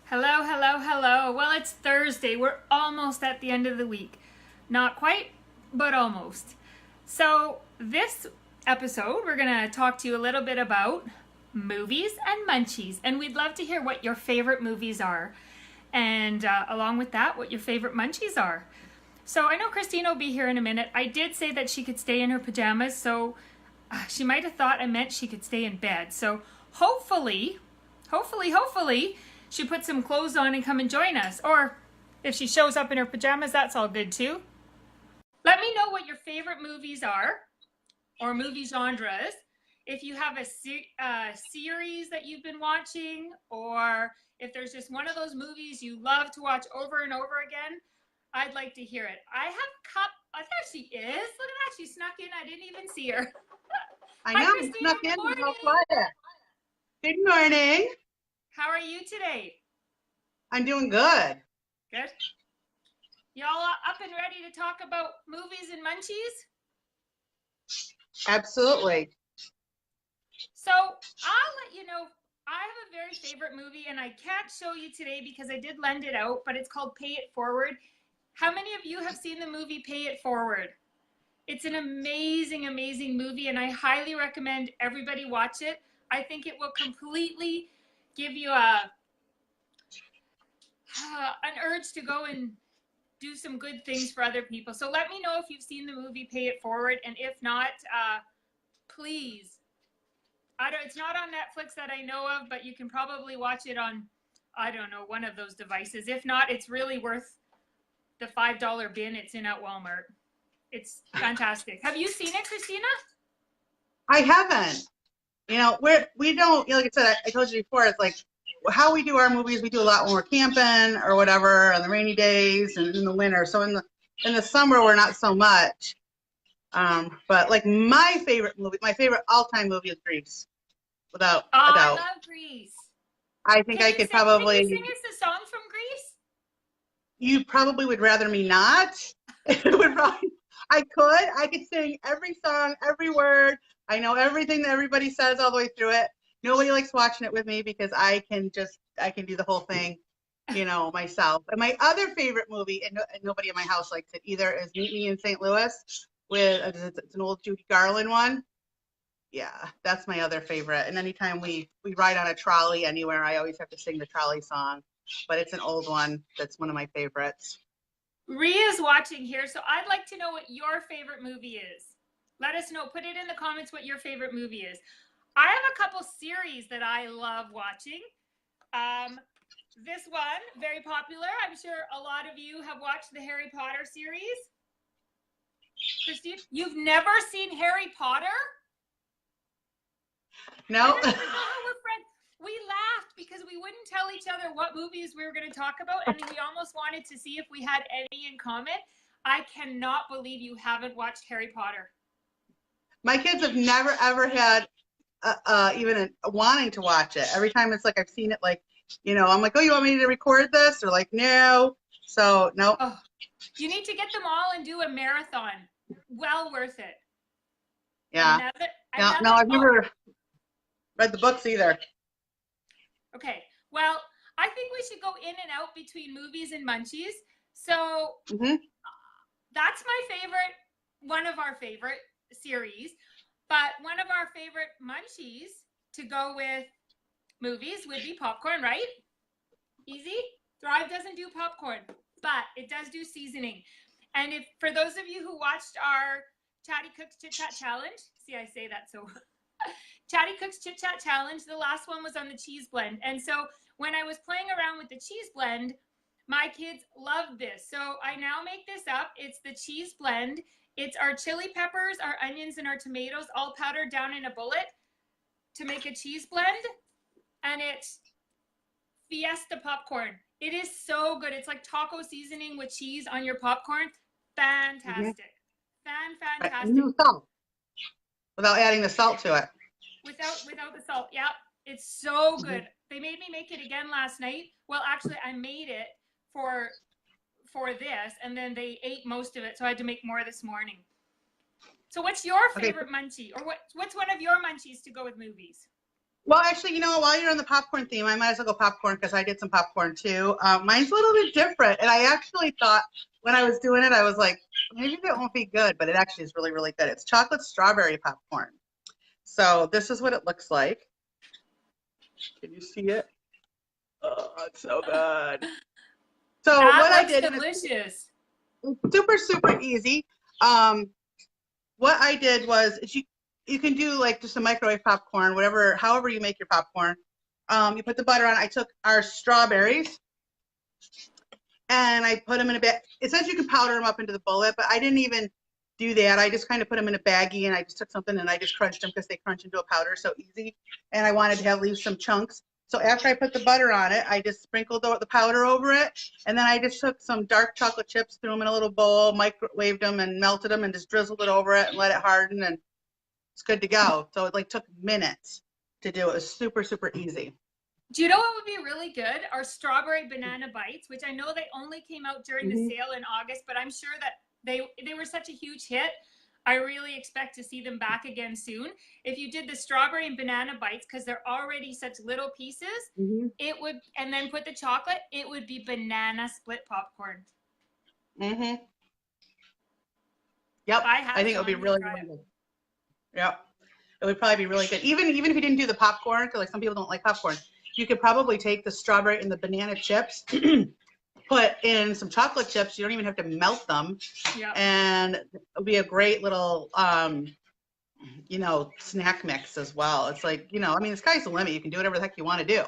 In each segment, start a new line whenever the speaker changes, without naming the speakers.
Hello, hello, hello. Well, it's Thursday. We're almost at the end of the week. Not quite, but almost. So, this episode, we're going to talk to you a little bit about movies and munchies. And we'd love to hear what your favorite movies are. And along with that, what your favorite munchies are. So, I know Christina will be here in a minute. I did say that she could stay in her pajamas, so she might have thought I meant she could stay in bed. So, hopefully, she put some clothes on and come and join us. Or if she shows up in her pajamas, that's all good too. Let me know what your favorite movies are or movie genres. If you have a series that you've been watching, or if there's just one of those movies you love to watch over and over again, I'd like to hear it. I have there she is. Look at that. She snuck in. I didn't even see her.
I
Hi,
know, you
Christina.
snuck in.
Good morning.
How quiet. Good morning.
How are you today?
I'm doing good.
Good. Y'all up and ready to talk about movies and munchies?
Absolutely.
So I'll let you know, I have a very favorite movie and I can't show you today because I did lend it out, but it's called Pay It Forward. How many of you have seen the movie Pay It Forward? It's an amazing, amazing movie and I highly recommend everybody watch it. I think it will completely give you an urge to go and do some good things for other people. So let me know if you've seen the movie Pay It Forward, and if not, please. It's not on Netflix that I know of, but you can probably watch it on, I don't know, one of those devices. If not, it's really worth the $5 bin it's in at Walmart. It's fantastic. Have you seen it, Christina?
I haven't. We don't, like I said, I told you before, it's like how we do our movies, we do a lot when we're camping or whatever on the rainy days and in the winter. So in the summer, we're not so much. But like my favorite movie, my favorite all-time movie is Grease, without a
I
doubt.
love Grease.
I think
Can
I
you
could
sing, can you sing
probably,
us the song from Grease?
you probably would rather me not. It would probably, I could sing every song, every word. I know everything that everybody says all the way through it. Nobody likes watching it with me because I can do the whole thing, myself. And my other favorite movie, and nobody in my house likes it either, is Meet Me in St. Louis it's an old Judy Garland one. Yeah, that's my other favorite. And anytime we ride on a trolley anywhere, I always have to sing the trolley song. But it's an old one that's one of my favorites.
Ria's watching here, so I'd like to know what your favorite movie is. Let us know. Put it in the comments what your favorite movie is. I have a couple series that I love watching. This one, very popular. I'm sure a lot of you have watched the Harry Potter series. Christine, you've never seen Harry Potter?
No.
We laughed because we wouldn't tell each other what movies we were going to talk about, and we almost wanted to see if we had any in common. I cannot believe you haven't watched Harry Potter.
My kids have never, ever had even wanting to watch it. Every time it's like I've seen it, like, I'm like, oh, you want me to record this? Or like, no. So, no.
Oh, you need to get them all and do a marathon. Well worth it.
Yeah. No, I've never read the books either.
Okay. Well, I think we should go in and out between movies and munchies. So that's my favorite, one of our favorite series. But one of our favorite munchies to go with movies would be popcorn, right? Easy? Thrive doesn't do popcorn, but it does do seasoning. And if for those of you who watched our Chatty Cooks Chit Chat Challenge, see, I say that so Chatty Cooks Chit Chat Challenge, the last one was on the cheese blend. And so when I was playing around with the cheese blend, my kids loved this. So I now make this up. It's the cheese blend. It's our chili peppers, our onions, and our tomatoes all powdered down in a bullet to make a cheese blend. And it's Fiesta popcorn. It is so good. It's like taco seasoning with cheese on your popcorn. Fantastic. Fantastic.
No salt. Without adding the salt to it.
Without the salt. Yeah. It's so good. They made me make it again last night. Well, actually, I made it for this, and then they ate most of it, so I had to make more this morning. So what's your favorite munchie? Or what's one of your munchies to go with movies?
Well, actually, while you're on the popcorn theme, I might as well go popcorn because I did some popcorn too. Mine's a little bit different, and I actually thought when I was doing it, I was like, maybe that won't be good, but it actually is really, really good. It's chocolate strawberry popcorn. So this is what it looks like. Can you see it? Oh, it's so good. So
that
what I
looks
did,
delicious.
it's super, super easy. What I did was you can do like just a microwave popcorn, however you make your popcorn. You put the butter on. I took our strawberries and I put them in a bag. It says you can powder them up into the bullet, but I didn't even do that. I just kind of put them in a baggie and I just took something and I just crunched them because they crunch into a powder so easy. And I wanted to leave some chunks. So after I put the butter on it, I just sprinkled the powder over it. And then I just took some dark chocolate chips, threw them in a little bowl, microwaved them and melted them and just drizzled it over it and let it harden. And it's good to go. So it took minutes to do. It was super, super easy.
Do you know what would be really good? Our strawberry banana bites, which I know they only came out during the sale in August, but I'm sure that they were such a huge hit. I really expect to see them back again soon. If you did the strawberry and banana bites, because they're already such little pieces, it would, and then put the chocolate, it would be banana split popcorn.
Yep. I think it would be really, really good. Yep. It would probably be really good. Even if you didn't do the popcorn, because some people don't like popcorn, you could probably take the strawberry and the banana chips, put in some chocolate chips. You don't even have to melt them.
Yeah. And
it would be a great little, snack mix as well. It's like, the sky's the limit. You can do whatever the heck you want to do.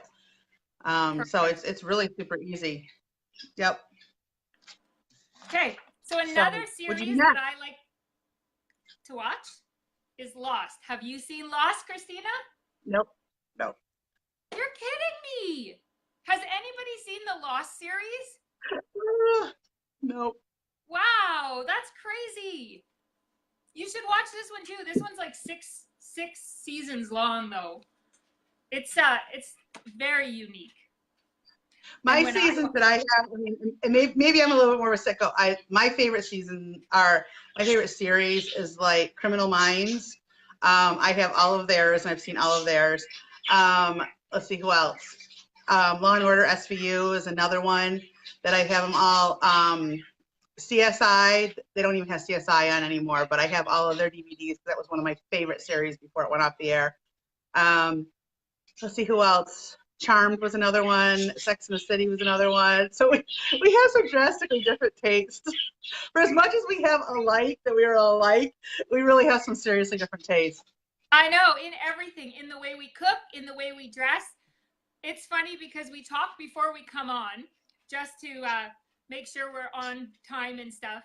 So it's really super easy. Yep.
Okay. So another series that I like to watch is Lost. Have you seen Lost, Christina?
Nope.
You're kidding me. Has anybody seen the Lost series?
Nope.
Wow, that's crazy. You should watch this one too. This one's like six seasons long though. It's very unique.
My seasons that I have, and maybe I'm a little bit more of a sicko. My favorite series is like Criminal Minds. I have all of theirs, and I've seen all of theirs. Let's see who else. Law and Order SVU is another one that I have them all. CSI, they don't even have CSI on anymore, but I have all of their DVDs. That was one of my favorite series before it went off the air. Let's see who else. Charmed was another one. Sex and the City was another one. So we have some drastically different tastes. For as much as we have that we are alike, we really have some seriously different tastes.
I know, in everything, in the way we cook, in the way we dress. It's funny because we talk before we come on just to make sure we're on time and stuff.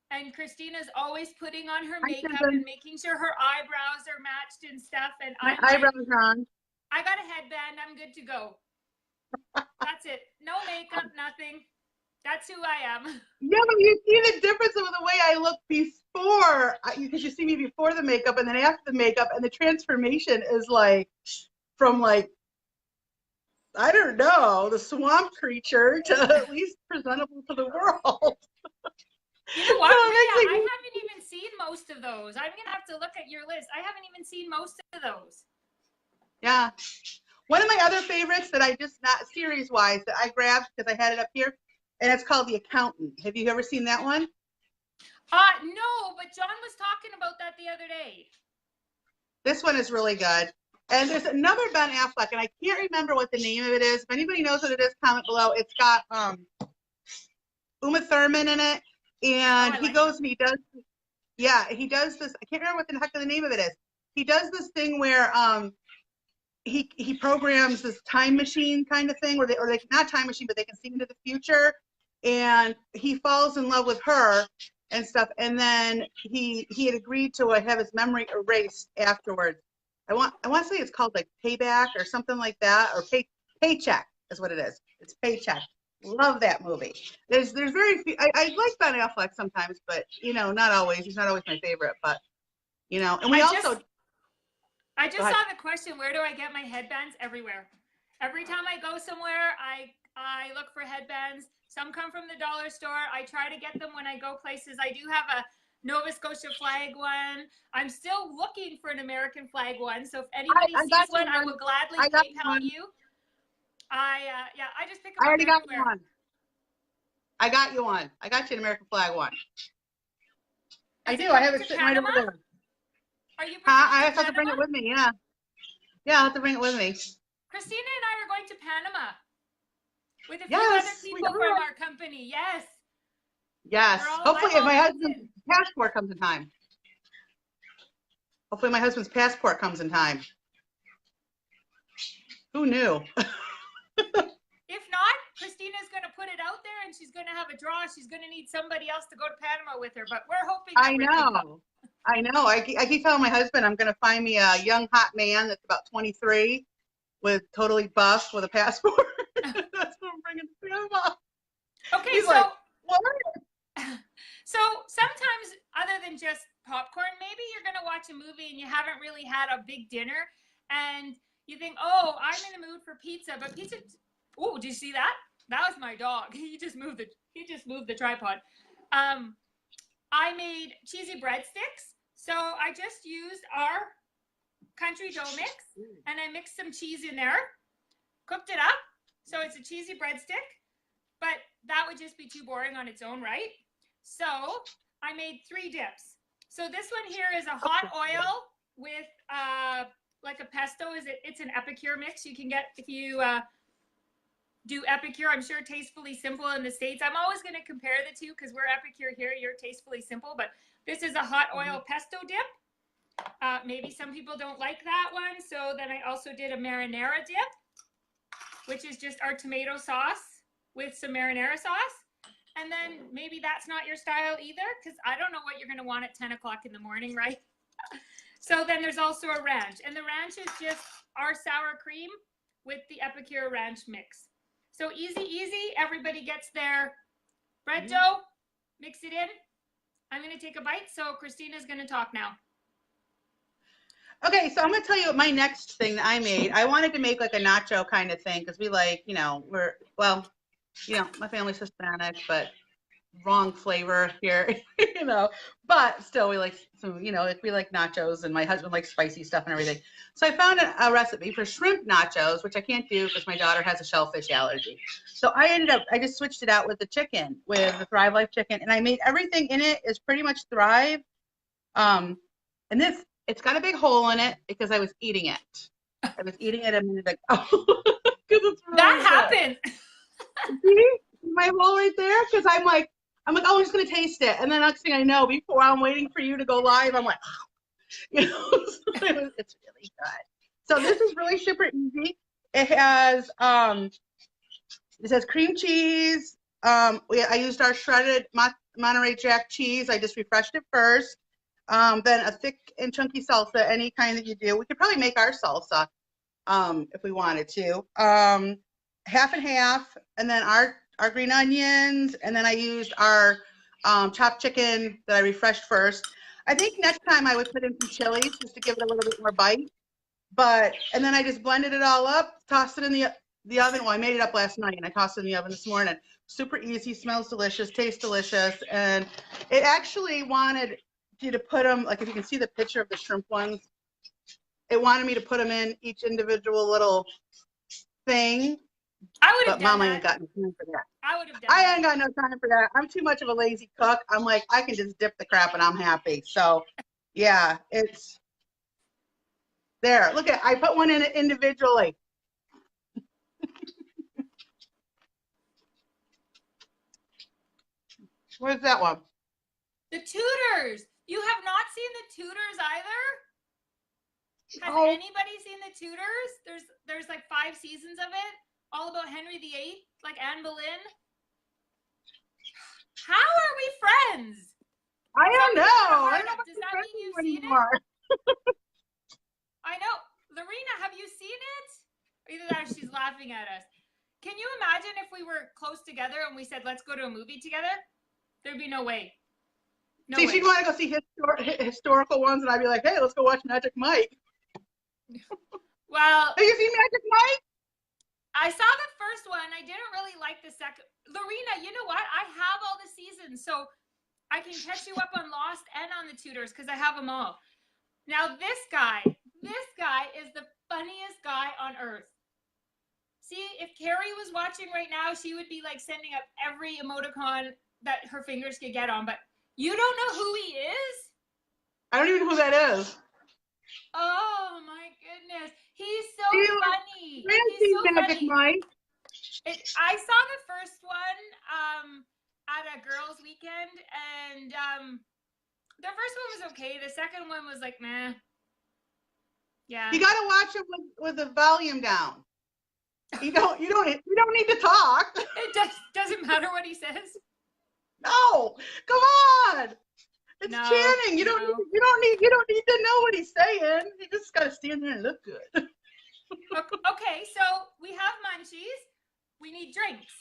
And Christina's always putting on her makeup and making sure her eyebrows are matched and stuff. And
my eyebrows are on.
I got a headband. I'm good to go. That's it. No makeup, nothing. That's who I am.
Yeah, but you see the difference of the way I look before, because you see me before the makeup and then after the makeup, and the transformation is like from like, I don't know, the swamp creature to at least presentable to the world.
You know what? I haven't even seen most of those. I'm going to have to look at your list. I haven't even seen most of those.
Yeah. One of my other favorites that I just, not series-wise, that I grabbed because I had it up here, and it's called The Accountant. Have you ever seen that one?
No, but John was talking about that the other day. This
one is really good. And there's another Ben Affleck, and I can't remember what the name of it is. If anybody knows what it is, comment below. It's got Uma Thurman in it, and he goes and he does this. I can't remember what the heck of the name of it is. He does this thing where he programs this time machine kind of thing, not time machine, but they can see into the future, and he falls in love with her and stuff. And then he had agreed to have his memory erased afterwards. I want to say it's called like Payback or something like that, or Paycheck is what it is. It's Paycheck. Love that movie. There's very few. I like Ben Affleck sometimes, but not always. He's not always my favorite, but and we
I just saw the question, where do I get my headbands? Everywhere. Every time I go somewhere, I look for headbands. Some come from the dollar store. I try to get them when I go places. I do have Nova Scotia flag one. I'm still looking for an American flag one. So if anybody
I
sees
got
one,
you
I
one.
will gladly
I got
PayPal
one.
you. I just pick them
I
up
already got
everywhere.
one. I got you one. I got you an American flag one. I do. I have it sitting right over there.
Are you bringing
I
it
have to bring it with me. Yeah. Yeah, I have to bring it with me.
Christina and I are going to Panama with a few
Yes,
other people from our company. Yes.
Yes. Hopefully, if my husband's passport comes in time. Hopefully, my husband's passport comes in time. Who knew?
If not, Christina's going to put it out there and she's going to have a draw. She's going to need somebody else to go to Panama with her, but we're hoping.
I know. I keep telling my husband I'm going to find me a young, hot man that's about 23 with totally buff with a passport. That's what I'm bringing to Panama.
Okay,
He's
so,
like, what?
So sometimes other than just popcorn, maybe you're going to watch a movie and you haven't really had a big dinner and you think, oh, I'm in the mood for pizza, but pizza, oh, did you see that? That was my dog. He just moved the tripod. I made cheesy breadsticks. So I just used our country dough mix and I mixed some cheese in there, cooked it up. So it's a cheesy breadstick, but that would just be too boring on its own, right? So I made 3 dips. So this one here is a hot oil with like a pesto. It's an Epicure mix you can get if you do Epicure. I'm sure Tastefully Simple in the States. I'm always going to compare the two because we're Epicure here, you're Tastefully Simple, but this is a hot oil pesto dip. Maybe some people don't like that one, so then I also did a marinara dip, which is just our tomato sauce with some marinara sauce. And then maybe that's not your style either, because I don't know what you're going to want at 10 o'clock in the morning, right? So then there's also a ranch. And the ranch is just our sour cream with the Epicure ranch mix. So easy. Everybody gets their bread dough, mix it in. I'm going to take a bite. So Christina's going to talk now.
Okay, so I'm going to tell you my next thing that I made. I wanted to make like a nacho kind of thing because we like, my family's Hispanic, but wrong flavor here, but still we like some, we like nachos and my husband likes spicy stuff and everything. So I found a recipe for shrimp nachos, which I can't do because my daughter has a shellfish allergy. So I just switched it out with the chicken, with the Thrive Life chicken, and I made everything in it is pretty much Thrive. And it's got a big hole in it because I was eating it. I was eating it a minute ago. It's really
that happened.
See my hole right there? Because I'm like, oh, I'm just gonna taste it, and then next thing I know, before I'm waiting for you to go live, I'm like, it's really good. So this is really super easy. It has cream cheese. I used our shredded Monterey Jack cheese. I just refreshed it first. Then a thick and chunky salsa, any kind that you do. We could probably make our salsa if we wanted to. Half and half, and then our green onions, and then I used our chopped chicken that I refreshed first. I think next time I would put in some chilies just to give it a little bit more bite. And then I just blended it all up, tossed it in the oven. Well, I made it up last night and I tossed it in the oven this morning. Super easy, smells delicious, tastes delicious, and it actually wanted you to put them, like if you can see the picture of the shrimp ones, it wanted me to put them in each individual little thing.
I would have done
Mama
that.
ain't got no time for that.
I would have done
I ain't got no time for that. I'm too much of a lazy cook. I'm like, I can just dip the crap and I'm happy. So, yeah, it's there. Look I put one in it individually. Where's that one?
The Tudors. You have not seen the Tudors either? Has anybody seen the Tudors? There's like 5 seasons of it, all about Henry VIII, like Anne Boleyn. How are we friends?
I don't know. I don't know.
Does that mean you've seen it? I know. Lorena, have you seen it? Either that or she's laughing at us. Can you imagine if we were close together and we said, let's go to a movie together? There'd be no way. No way.
She'd want to go see historical ones, and I'd be like, hey, let's go watch Magic Mike.
Well,
have you seen Magic Mike?
I saw the first one. I didn't really like the second. Lorena, you know what? I have all the seasons. So I can catch you up on Lost and on the Tudors because I have them all. Now this guy is the funniest guy on earth. See, if Carrie was watching right now, she would be like sending up every emoticon that her fingers could get on. But you don't know who he is?
I don't even know who that is.
Oh my goodness, he's so funny.
He's so Magic funny. Mike.
I saw the first one at a girls' weekend, and the first one was okay. The second one was like, meh. Yeah. You
gotta watch it with the volume down. You don't need to talk.
It doesn't matter what he says.
No, come on. It's Channing. You don't need to know what he's saying. You just gotta stand there and look good.
Okay, so we have munchies. We need drinks.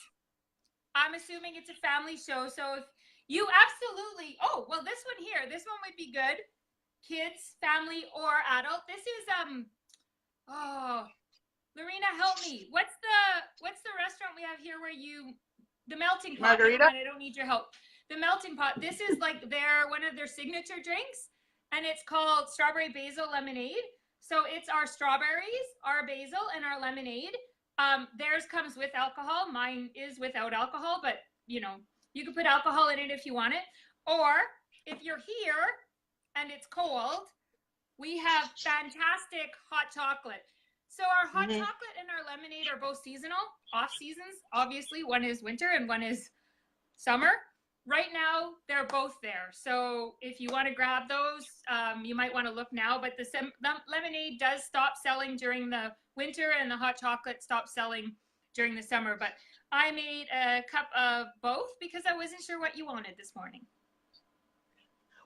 I'm assuming it's a family show, so if you absolutely. Oh, well, this one would be good. Kids, family, or adult. This is Lorena, help me. What's the restaurant we have here where the Melting Pot?
Margarita?
I don't need your help. The Melting Pot. This is like one of their signature drinks, and it's called Strawberry Basil Lemonade. So it's our strawberries, our basil, and our lemonade. Theirs comes with alcohol. Mine is without alcohol, but you can put alcohol in it if you want it. Or if you're here and it's cold, we have fantastic hot chocolate. So our hot chocolate and our lemonade are both seasonal, off seasons. Obviously, one is winter and one is summer. Right now, they're both there. So if you want to grab those, you might want to look now. But the lemonade does stop selling during the winter, and the hot chocolate stops selling during the summer. But I made a cup of both because I wasn't sure what you wanted this morning.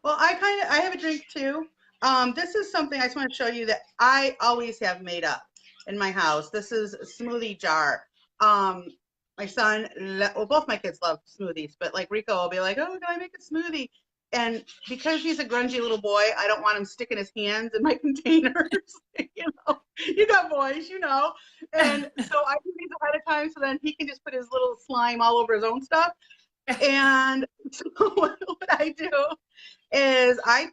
Well, I have a drink too. This is something I just want to show you that I always have made up in my house. This is a smoothie jar. My son, both my kids love smoothies, but like Rico will be like, oh, can I make a smoothie? And because he's a grungy little boy, I don't want him sticking his hands in my containers. You got boys, And so I do these ahead of time so then he can just put his little slime all over his own stuff. And so what I do is I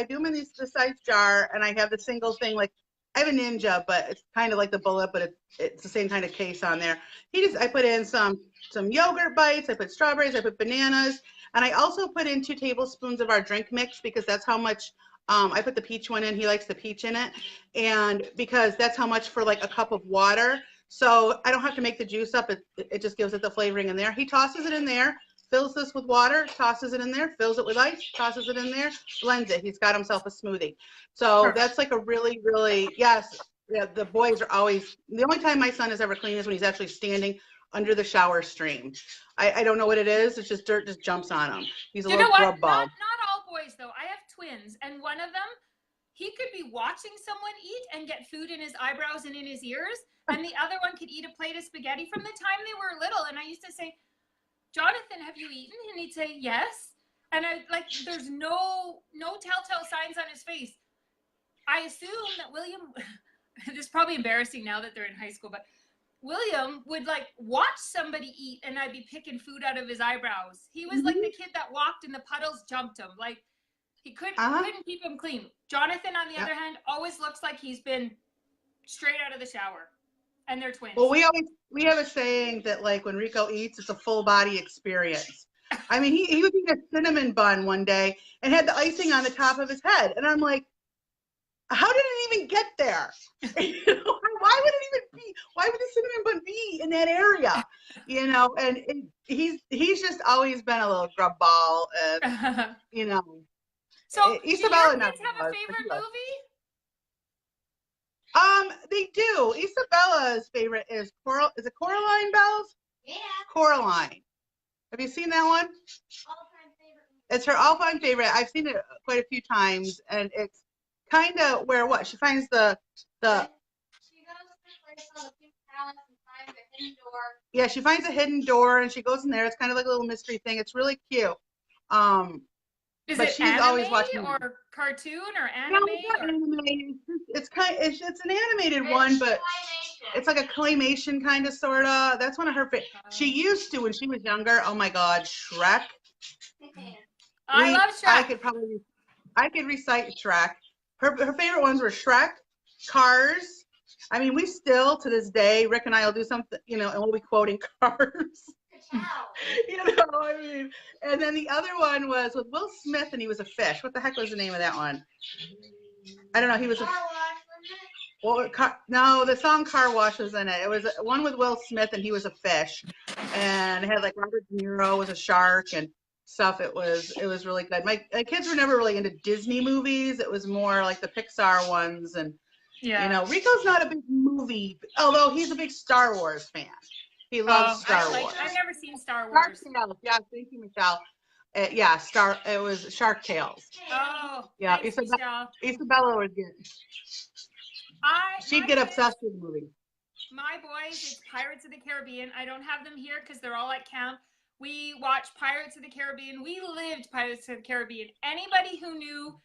do them in this size jar, and I have the single thing, like I have a Ninja, but it's kind of like the Bullet, but it's the same kind of case on there. I put in some yogurt bites, I put strawberries, I put bananas, and I also put in 2 tablespoons of our drink mix because that's how much I put the peach one in. He likes the peach in it, and because that's how much for like a cup of water. So I don't have to make the juice up. It just gives it the flavoring in there. He tosses it in there, fills this with water, tosses it in there, fills it with ice, tosses it in there, blends it. He's got himself a smoothie. So perfect. That's like a really, really, yes, yeah, the boys are always, the only time my son is ever clean is when he's actually standing under the shower stream. I don't know what it is. It's just dirt just jumps on him. He's a little grub ball.
Not all boys, though. I have twins, and one of them, he could be watching someone eat and get food in his eyebrows and in his ears, and the other one could eat a plate of spaghetti from the time they were little. And I used to say, Jonathan, have you eaten? And he'd say, yes. And there's no telltale signs on his face. I assume that William, this is probably embarrassing now that they're in high school, but William would watch somebody eat, and I'd be picking food out of his eyebrows. He was like the kid that walked and the puddles jumped him. He couldn't keep him clean. Jonathan, on the other hand, always looks like he's been straight out of the shower. And they're twins.
Well, we have a saying that when Rico eats, it's a full body experience. I mean, he would eat a cinnamon bun one day and had the icing on the top of his head, and I'm like, how did it even get there? Why would the cinnamon bun be in that area? And he's just always been a little grub ball, and
So, Isabella do your kids have a favorite movie?
They do. Isabella's favorite is Coraline Bells?
Yeah.
Coraline. Have you seen that one?
All-time favorite movie.
It's her all-time favorite. I've seen it quite a few times, and it's kind of where she finds the.
She goes to a place called the Pink Palace and finds a hidden door.
Yeah, she finds a hidden door, and she goes in there. It's kind of like a little mystery thing. It's really cute.
Is
but
it
she's
anime
always watching
or cartoon or anime?
No, anime. It's an animated one, but it's like a claymation kind of sorta. That's one of her favorite. She used to when she was younger. Oh my God, Shrek.
I love Shrek.
I could recite Shrek. Her favorite ones were Shrek, Cars. I mean, we still to this day, Rick and I will do something, you know, and we'll be quoting Cars. You know, I mean, and then the other one was with Will Smith, and he was a fish. What the heck was the name of that one? I don't know. He was a. Well, no, the song "Car Wash" was in it. It was one with Will Smith, and he was a fish, and it had like Robert De Niro was a shark and stuff. It was really good. My kids were never really into Disney movies. It was more like the Pixar ones, and you know, Rico's not a big movie, although he's a big Star Wars fan. He loves Star Wars.
I've never seen Star Wars.
Shark Tales. Yeah, thank you, Michelle. Yeah, it was Shark Tales.
Oh,
yeah.
Thanks,
Isabella was good. She'd get obsessed with the movie.
My boys, it's Pirates of the Caribbean. I don't have them here because they're all at camp. We watch Pirates of the Caribbean. We lived Pirates of the Caribbean. Anybody who knew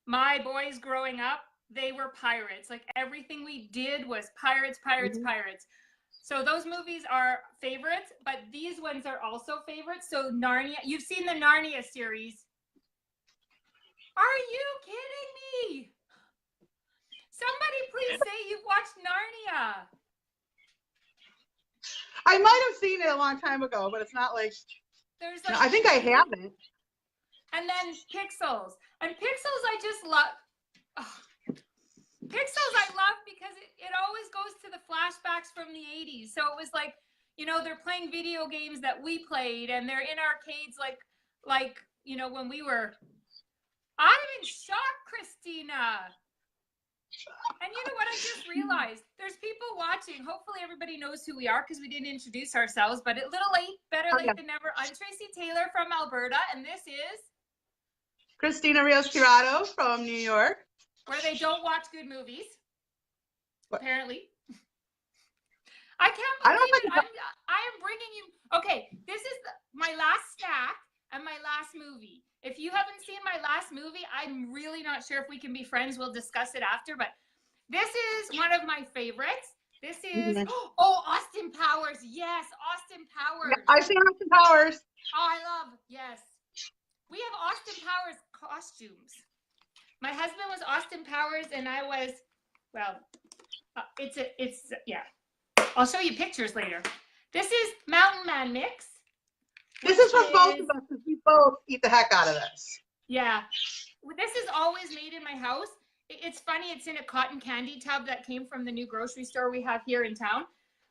my boys growing up, they were pirates. Like everything we did was pirates, pirates, pirates. So those movies are favorites, but these ones are also favorites. So Narnia, you've seen the Narnia series. Are you kidding me? Somebody please say you've watched Narnia.
I might have seen it a long time ago, but it's not like,
there's like
no, I think I haven't.
And then Pixels. And Pixels I just love. Oh. Pixels I love because it always goes to the flashbacks from the 80s. So it was like, you know, they're playing video games that we played and they're in arcades like you know, when we were. I'm in shock, Christina. And you know what I just realized? There's people watching. Hopefully everybody knows who we are because we didn't introduce ourselves, but a little late, better late than never. I'm Tracy Taylor from Alberta, and this is
Christina Rios Tirado from New York.
Where they don't watch good movies, apparently. I can't believe it. I am bringing you. Okay, this is my last snack and my last movie. If you haven't seen my last movie, I'm really not sure if we can be friends. We'll discuss it after, but this is one of my favorites. This is, Austin Powers. Yes, Austin Powers.
Yeah, I've seen Austin Powers.
Oh, I love, yes. We have Austin Powers costumes. My husband was Austin Powers and I was, well, yeah. I'll show you pictures later. This is Mountain Man Mix.
This is for both of us because we both eat the heck out of this.
Yeah. This is always made in my house. It's funny, it's in a cotton candy tub that came from the new grocery store we have here in town.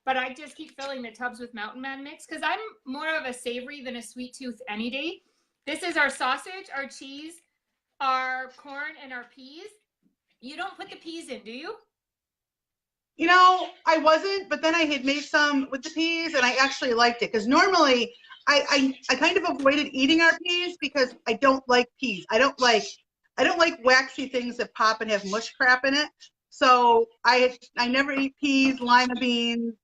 But I just keep filling the tubs with Mountain Man Mix because I'm more of a savory than a sweet tooth any day. This is our sausage, our cheese, our corn, and our peas. You don't put the peas in, do you?
You know, I wasn't, but then I had made some with the peas and I actually liked it because normally I kind of avoided eating our peas because I don't like peas. I don't like waxy things that pop and have mush crap in it. So I never eat peas, lima beans,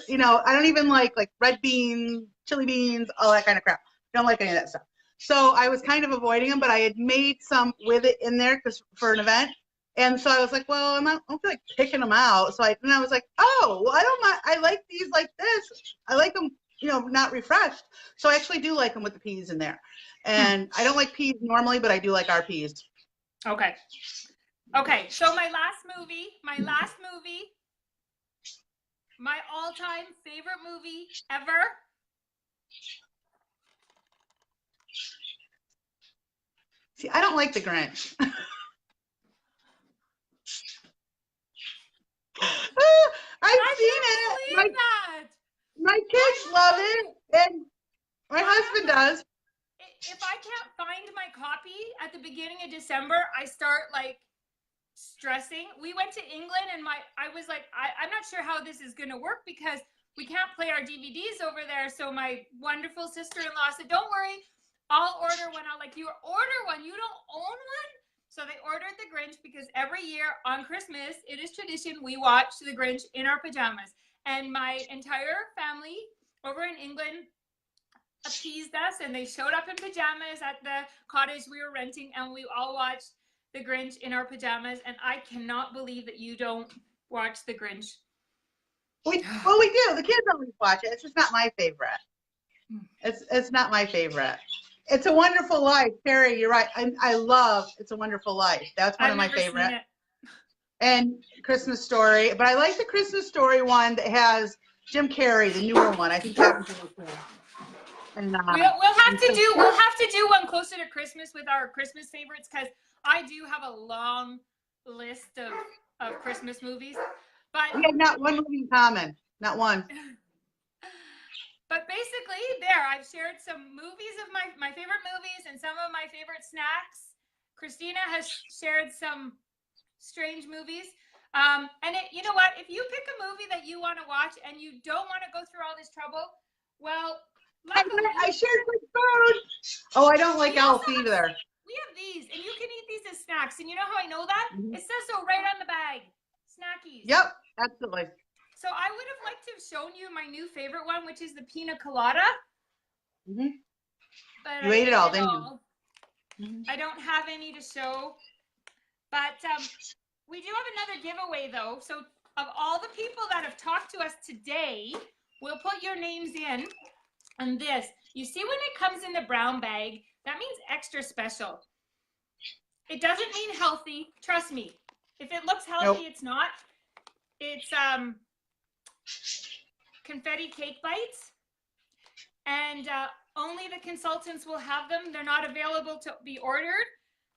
you know, I don't even like red beans, chili beans, all that kind of crap. Don't like any of that stuff. So I was kind of avoiding them, but I had made some with it in there for an event. And so I was like, well, I don't feel like picking them out. So I was like, oh, well, I don't mind. I like these like this. I like them, you know, not refreshed. So I actually do like them with the peas in there. And I don't like peas normally, but I do like our peas.
Okay. Okay. So my last movie, my all-time favorite movie ever.
See, I don't like The Grinch. I've seen it. My kids love it, and my husband does.
If I can't find my copy at the beginning of December, I start like stressing. We went to England, and I was like, I'm not sure how this is going to work because we can't play our DVDs over there. So my wonderful sister-in-law said, "Don't worry, I'll order one." I'm like, "You order one? You don't own one?" So they ordered The Grinch because every year on Christmas, it is tradition, we watch The Grinch in our pajamas. And my entire family over in England appeased us, and they showed up in pajamas at the cottage we were renting, and we all watched The Grinch in our pajamas. And I cannot believe that you don't watch The Grinch.
We do. The kids always watch it. It's just not my favorite. It's not my favorite. It's a Wonderful Life. Carrie, you're right. I love It's a Wonderful Life. That's one
I've
of my
never seen
favorite.
it.
And Christmas Story. But I like the Christmas Story one that has Jim Carrey, the newer one. I think that was really cool. And,
We'll have to do one closer to Christmas with our Christmas favorites, because I do have a long list of Christmas movies. But
we have not one movie in common. Not one.
But basically, I've shared some movies of my favorite movies and some of my favorite snacks. Christina has shared some strange movies. You know what? If you pick a movie that you want to watch and you don't want to go through all this trouble, well, luckily,
I shared my food. Oh, I don't like Elf either.
We have these, and you can eat these as snacks. And you know how I know that? It says so right on the bag. Snackies.
Yep, absolutely.
So I would have liked to have shown you my new favorite one, which is the pina colada.
Mm-hmm.
But
you ate it all, didn't you?
Mm-hmm. I don't have any to show. But we do have another giveaway, though. So of all the people that have talked to us today, we'll put your names in on this. You see when it comes in the brown bag, that means extra special. It doesn't mean healthy. Trust me. If it looks healthy, It's not. It's confetti cake bites, and only the consultants will have them. They're not available to be ordered.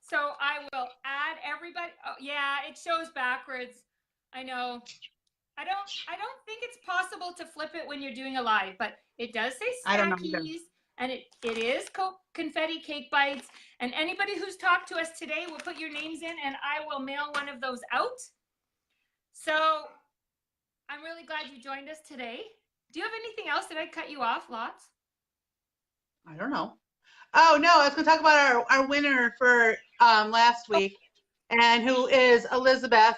So I will add everybody. Oh, yeah, it shows backwards. I know. I don't think it's possible to flip it when you're doing a live, but it does say snackies, and it is confetti cake bites. And anybody who's talked to us today will put your names in, and I will mail one of those out. So I'm really glad you joined us today. Do you have anything else? Did I cut you off? Lots?
I don't know. Oh, no, I was going to talk about our winner for last week, and who is Elizabeth.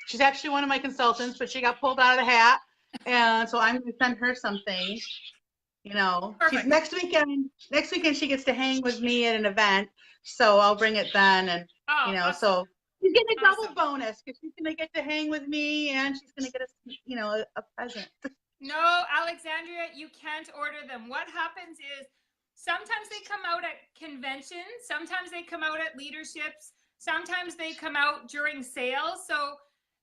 She's actually one of my consultants, but she got pulled out of the hat, and so I'm going to send her something. You know, she's next weekend she gets to hang with me at an event, so I'll bring it then, and awesome. So she's getting a double bonus because she's going to get to hang with me, and she's going to get a present.
No, Alexandria, you can't order them. What happens is sometimes they come out at conventions, sometimes they come out at leaderships, sometimes they come out during sales. So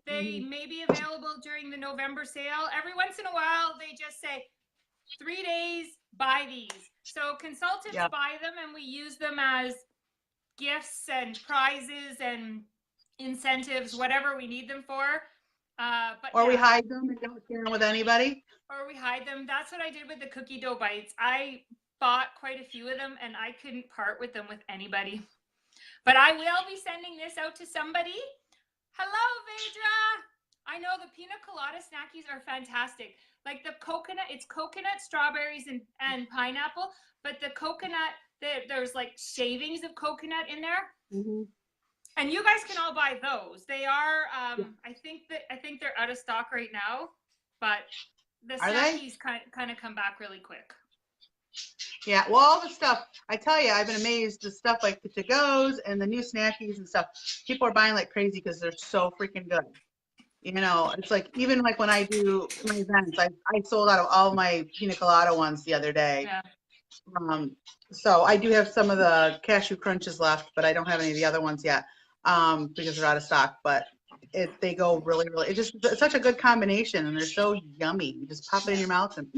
they may be available during the November sale. Every once in a while, they just say 3 days, buy these. So consultants buy them, and we use them as gifts and prizes and incentives, whatever we need them for.
We hide them and don't share them with anybody.
Or we hide them. That's what I did with the cookie dough bites. I bought quite a few of them, and I couldn't part with them with anybody. But I will be sending this out to somebody. Hello, Vedra. I know the pina colada snackies are fantastic. Like the coconut, it's coconut, strawberries, and pineapple. But the coconut, there's like shavings of coconut in there. Mm-hmm. And you guys can all buy those. They are, I think they're out of stock right now, but the snackies kind of come back really quick.
Yeah, well, all the stuff, I tell you, I've been amazed. The stuff like the to-goes and the new snackies and stuff, people are buying like crazy because they're so freaking good. You know, it's like, even like when I do my events, I sold out of all my pina colada ones the other day. Yeah. So I do have some of the cashew crunches left, but I don't have any of the other ones yet. Because they're out of stock, but they go really, really, it's such a good combination, and they're so yummy. You just pop it in your mouth and.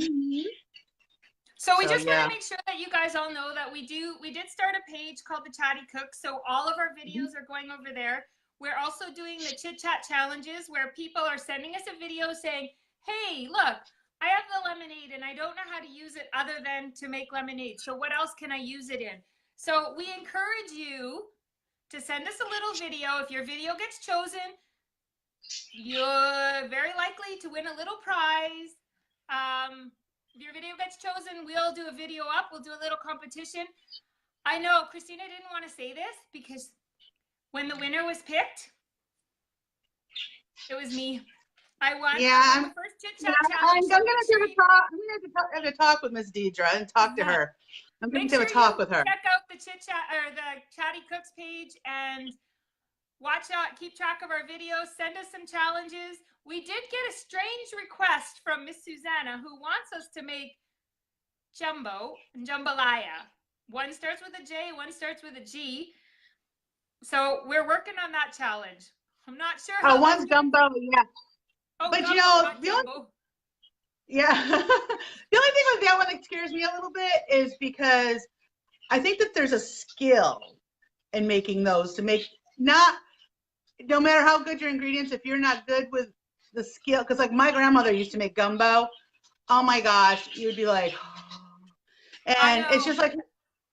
So we just want to make sure that you guys all know that we did start a page called the Chatty Cook. So all of our videos are going over there. We're also doing the chit chat challenges where people are sending us a video saying, hey, look, I have the lemonade and I don't know how to use it other than to make lemonade. So what else can I use it in? So we encourage you to send us a little video. If your video gets chosen, you're very likely to win a little prize. If your video gets chosen, we'll do a video up. We'll do a little competition. I know Christina didn't want to say this because when the winner was picked, it was me. I won.
Yeah,
the first chit chat challenge.
I'm gonna have to talk with Miss Deidre and talk to her. I'm going to have a talk with her.
Check out the chit chat or the Chatty Cooks page and watch out. Keep track of our videos. Send us some challenges. We did get a strange request from Miss Susanna, who wants us to make jumbo and jambalaya. One starts with a J, one starts with a G. So we're working on that challenge. I'm not sure how
one's gumbo, yeah.
Oh,
but
gumbo,
you know,
not
the only,
jumbo.
yeah, the only thing with that one that scares me a little bit is because I think that there's a skill in making those to make no matter how good your ingredients, if you're not good with the skill, because like my grandmother used to make gumbo. Oh my gosh, you'd be like, and it's just like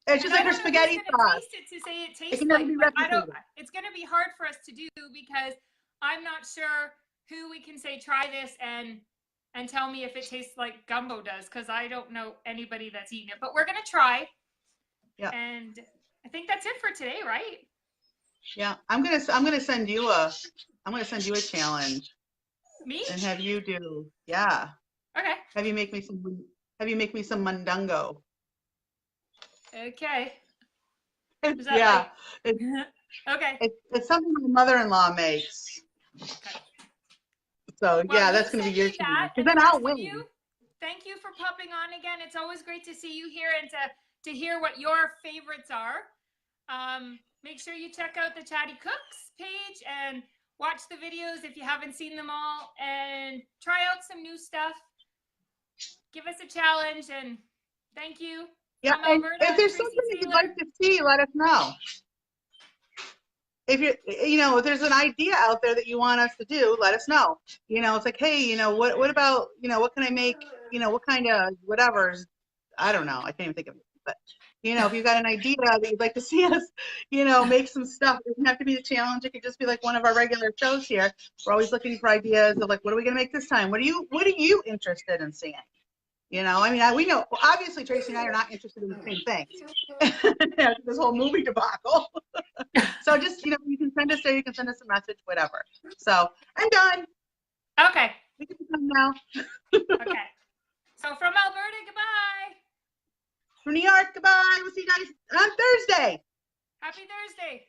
her spaghetti sauce.
Taste it to say it tastes
it can never be replicated.
It's going to be hard for us to do because I'm not sure who we can say try this and tell me if it tastes like gumbo does, because I don't know anybody that's eaten it. But we're going to try.
Yeah.
And I think that's it for today, right?
Yeah, I'm gonna send you a challenge.
Me?
And have you do, yeah.
Okay.
Have you make me some mondongo.
Okay.
Yeah.
Okay.
It's something my mother-in-law makes.
Okay.
So well, yeah, that's gonna be your challenge. Because then I'll win.
Thank you for popping on again. It's always great to see you here and to hear what your favorites are. Make sure you check out the Chatty Cooks page and watch the videos if you haven't seen them all, and try out some new stuff. Give us a challenge, and thank you.
Yeah, and if there's something that you'd like to see, let us know. If if there's an idea out there that you want us to do, let us know. It's like, hey, what about, what can I make? What kind of whatever's, I don't know. I can't even think of it. But, if you've got an idea that you'd like to see us, make some stuff. It doesn't have to be the challenge. It could just be like one of our regular shows here. We're always looking for ideas of like, what are we going to make this time? What are you interested in seeing? We know, obviously Tracy and I are not interested in the same thing. This whole movie debacle. So just, you can send us there, you can send us a message, whatever. So I'm done.
Okay.
We can come now.
Okay. So from Alberta, goodbye.
From New York, goodbye. We'll see you guys on Thursday.
Happy Thursday.